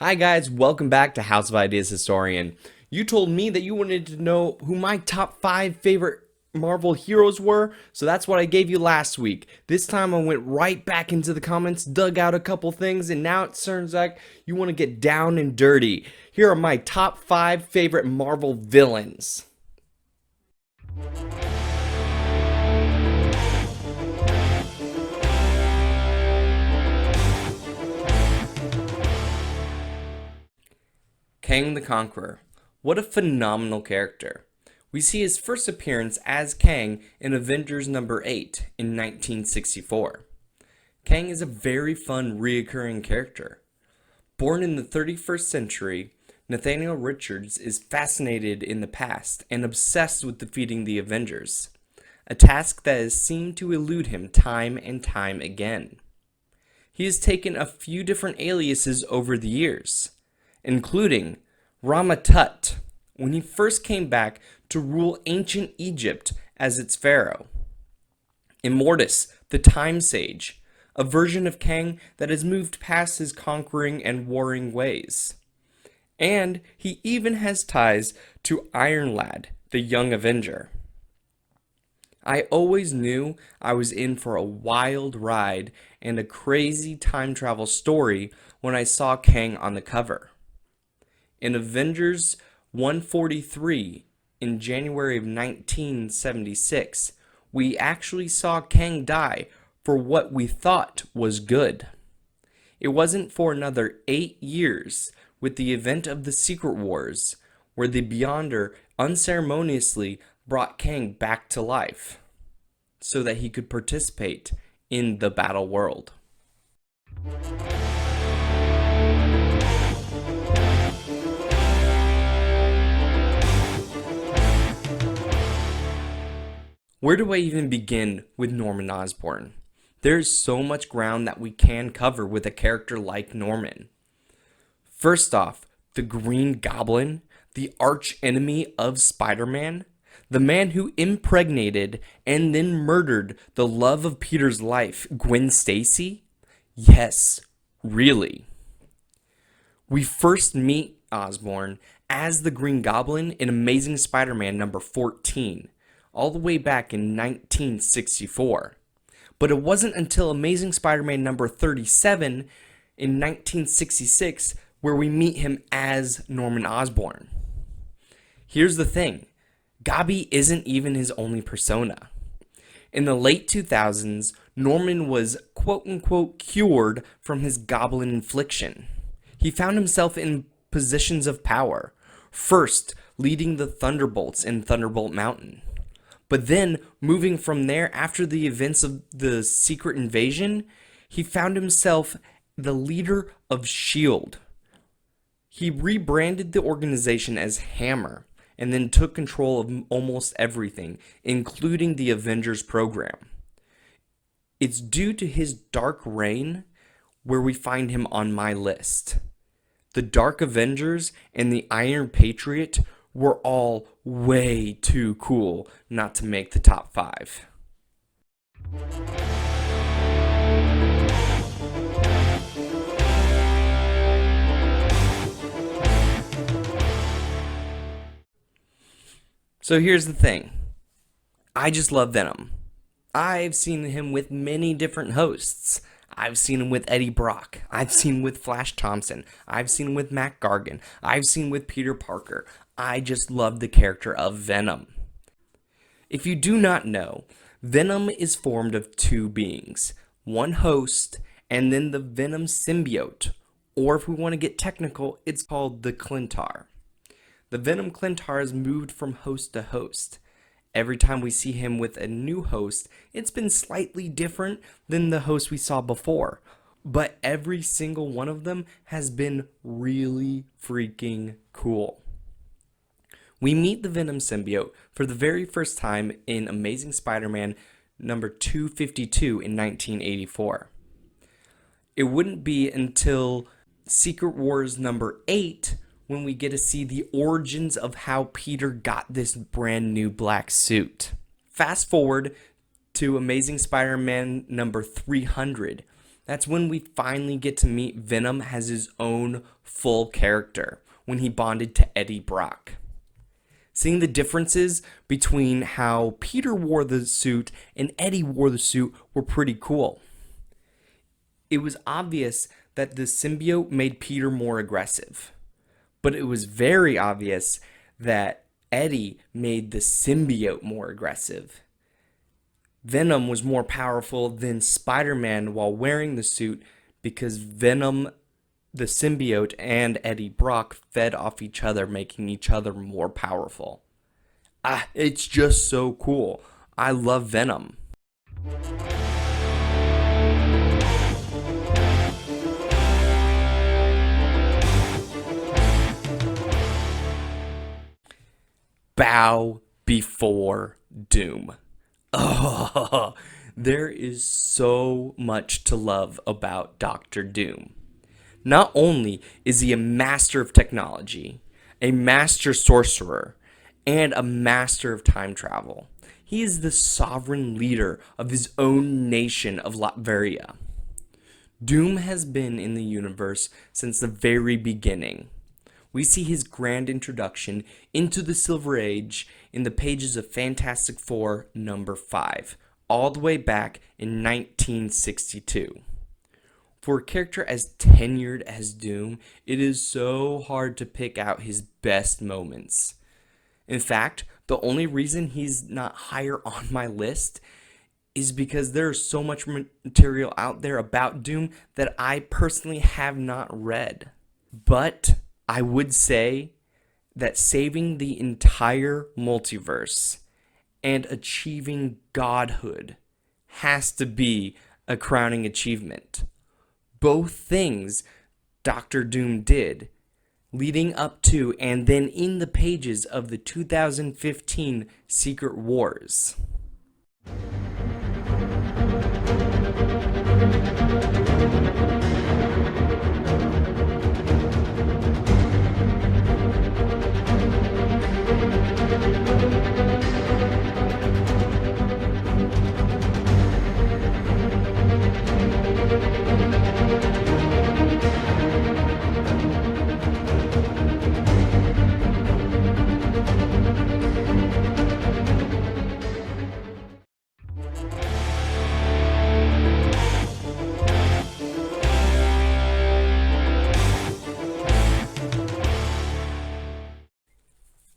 Hi guys, welcome back to House of Ideas Historian. You told me that you wanted to know who my top 5 favorite Marvel heroes were, so that's what I gave you last week. This time I went right back into the comments, dug out a couple things, and now it turns like you want to get down and dirty. Here are my top 5 favorite Marvel villains. Kang the Conqueror. What a phenomenal character. We see his first appearance as Kang in Avengers number 8 in 1964. Kang is a very fun reoccurring character. Born in the 31st century, Nathaniel Richards is fascinated in the past and obsessed with defeating the Avengers, a task that has seemed to elude him time and time again. He has taken a few different aliases over the years, including Rama-Tut, when he first came back to rule ancient Egypt as its pharaoh. Immortus, the Time Sage, a version of Kang that has moved past his conquering and warring ways. And he even has ties to Iron Lad, the Young Avenger. I always knew I was in for a wild ride and a crazy time travel story when I saw Kang on the cover. In Avengers 143 in January of 1976, we actually saw Kang die for what we thought was good. It wasn't for another 8 years with the event of the Secret Wars, where the Beyonder unceremoniously brought Kang back to life so that he could participate in the battle world. Where do I even begin with Norman Osborn? There's so much ground that we can cover with a character like Norman. First off, the Green Goblin, the arch enemy of Spider-Man, the man who impregnated and then murdered the love of Peter's life, Gwen Stacy? Yes, really. We first meet Osborn as the Green Goblin in Amazing Spider-Man number 14, all the way back in 1964. But it wasn't until Amazing Spider-Man number 37 in 1966 where we meet him as Norman Osborn. Here's the thing, Gabi isn't even his only persona. In the late 2000s, Norman was quote-unquote cured from his goblin infliction. He found himself in positions of power, first leading the Thunderbolts in Thunderbolt Mountain. But then, moving from there after the events of the Secret Invasion, he found himself the leader of S.H.I.E.L.D. He rebranded the organization as Hammer, and then took control of almost everything, including the Avengers program. It's due to his dark reign where we find him on my list. The Dark Avengers and the Iron Patriot were all way too cool not to make the top 5. So here's the thing. I just love Venom. I've seen him with many different hosts. I've seen him with Eddie Brock. I've seen him with Flash Thompson. I've seen him with Matt Gargan. I've seen him with Peter Parker. I just love the character of Venom. If you do not know, Venom is formed of 2 beings, one host and then the Venom symbiote, or if we want to get technical, it's called the Klyntar. The Venom Klyntar has moved from host to host. Every time we see him with a new host, it's been slightly different than the host we saw before. But every single one of them has been really freaking cool. We meet the Venom symbiote for the very first time in Amazing Spider-Man number 252 in 1984. It wouldn't be until Secret Wars number 8 when we get to see the origins of how Peter got this brand new black suit. Fast forward to Amazing Spider-Man number 300, That's when we finally get to meet Venom as his own full character, when he bonded to Eddie Brock. Seeing the differences between how Peter wore the suit and Eddie wore the suit were pretty cool. It was obvious that the symbiote made Peter more aggressive, but it was very obvious that Eddie made the symbiote more aggressive. Venom was more powerful than Spider-Man while wearing the suit because Venom, the symbiote, and Eddie Brock fed off each other, making each other more powerful. It's just so cool. I love Venom. Bow before Doom. Oh, there is so much to love about Doctor Doom. Not only is he a master of technology, a master sorcerer, and a master of time travel, he is the sovereign leader of his own nation of Latveria. Doom has been in the universe since the very beginning. We see his grand introduction into the Silver Age in the pages of Fantastic Four number 5, all the way back in 1962. For a character as tenured as Doom, it is so hard to pick out his best moments. In fact, the only reason he's not higher on my list is because there's so much material out there about Doom that I personally have not read. But I would say that saving the entire multiverse and achieving godhood has to be a crowning achievement. Both things Doctor Doom did, leading up to and then in the pages of the 2015 Secret Wars.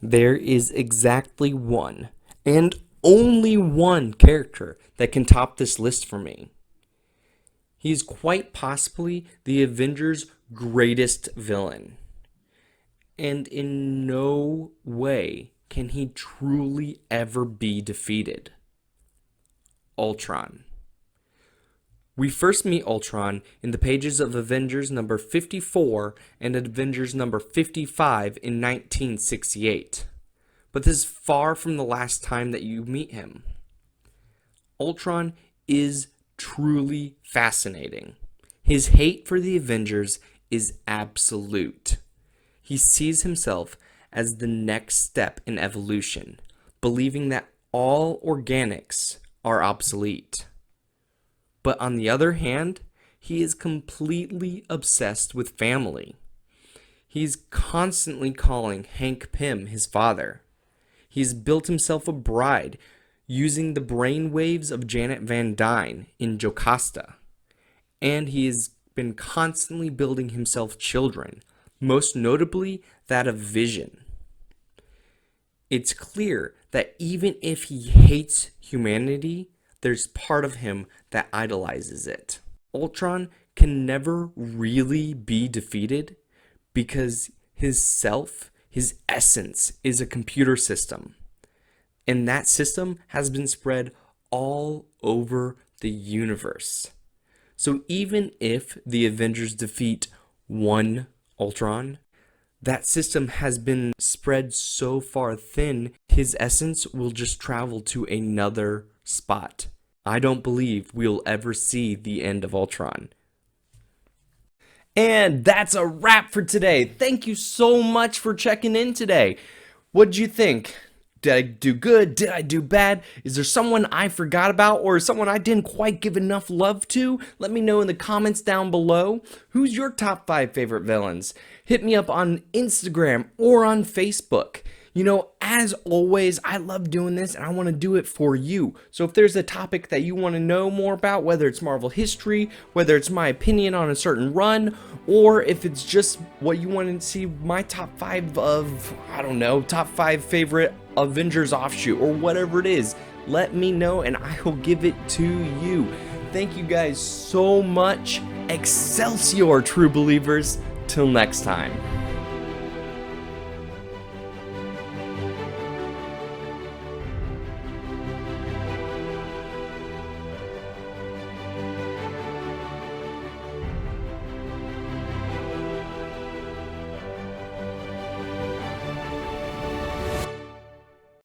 There is exactly one, and only one character that can top this list for me. He is quite possibly the Avengers' greatest villain. And in no way can he truly ever be defeated. Ultron. We first meet Ultron in the pages of Avengers number 54 and Avengers number 55 in 1968. But this is far from the last time that you meet him. Ultron is truly fascinating. His hate for the Avengers is absolute. He sees himself as the next step in evolution, believing that all organics are obsolete. But on the other hand, he is completely obsessed with family. He's constantly calling Hank Pym his father. He's built himself a bride using the brainwaves of Janet Van Dyne in Jocasta. And he has been constantly building himself children, most notably that of Vision. It's clear that even if he hates humanity, there's part of him that idolizes it. Ultron can never really be defeated because his self, his essence, is a computer system. And that system has been spread all over the universe. So even if the Avengers defeat one Ultron, that system has been spread so far thin, his essence will just travel to another spot. I don't believe we'll ever see the end of Ultron. And that's a wrap for today. Thank you so much for checking in today. What'd you think? Did I do good? Did I do bad? Is there someone I forgot about or someone I didn't quite give enough love to? Let me know in the comments down below. Who's your top 5 favorite villains? Hit me up on Instagram or on Facebook. You know, as always, I love doing this and I want to do it for you. So if there's a topic that you want to know more about, whether it's Marvel history, whether it's my opinion on a certain run, or if it's just what you want to see my top 5 of, I don't know, top 5 favorite Avengers offshoot or whatever it is, let me know and I will give it to you. Thank you guys so much. Excelsior, true believers. Till next time.